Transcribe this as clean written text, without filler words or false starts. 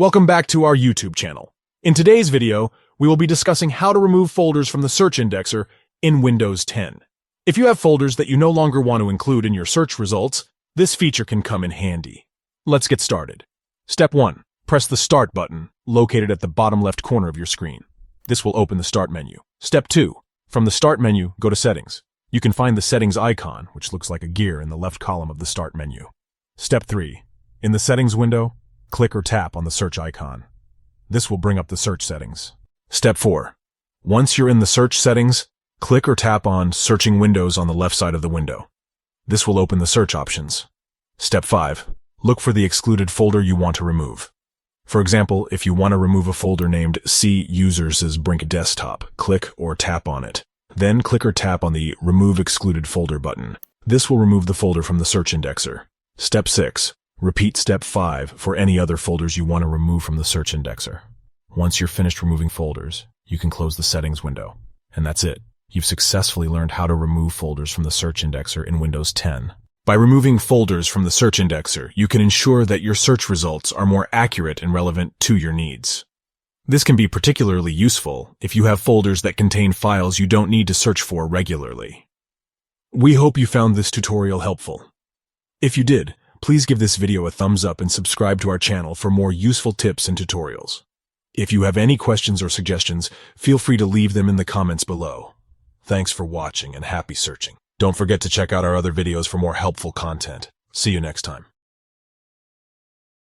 Welcome back to our YouTube channel. In today's video, we will be discussing how to remove folders from the search indexer in Windows 10. If you have folders that you no longer want to include in your search results, this feature can come in handy. Let's get started. Step 1. Press the Start button, located at the bottom left corner of your screen. This will open the Start menu. Step 2. From the Start menu, go to Settings. You can find the Settings icon, which looks like a gear in the left column of the Start menu. Step 3. In the Settings window, click or tap on the search icon. This will bring up the search settings. Step 4. Once you're in the search settings, click or tap on Searching Windows on the left side of the window. This will open the search options. Step 5. Look for the excluded folder you want to remove. For example, if you want to remove a folder named C Users' Brink Desktop, click or tap on it. Then click or tap on the Remove Excluded Folder button. This will remove the folder from the search indexer. Step 6. Repeat Step 5 for any other folders you want to remove from the search indexer. Once you're finished removing folders, you can close the settings window. And that's it. You've successfully learned how to remove folders from the search indexer in Windows 10. By removing folders from the search indexer, you can ensure that your search results are more accurate and relevant to your needs. This can be particularly useful if you have folders that contain files you don't need to search for regularly. We hope you found this tutorial helpful. If you did, please give this video a thumbs up and subscribe to our channel for more useful tips and tutorials. If you have any questions or suggestions, feel free to leave them in the comments below. Thanks for watching and happy searching. Don't forget to check out our other videos for more helpful content. See you next time.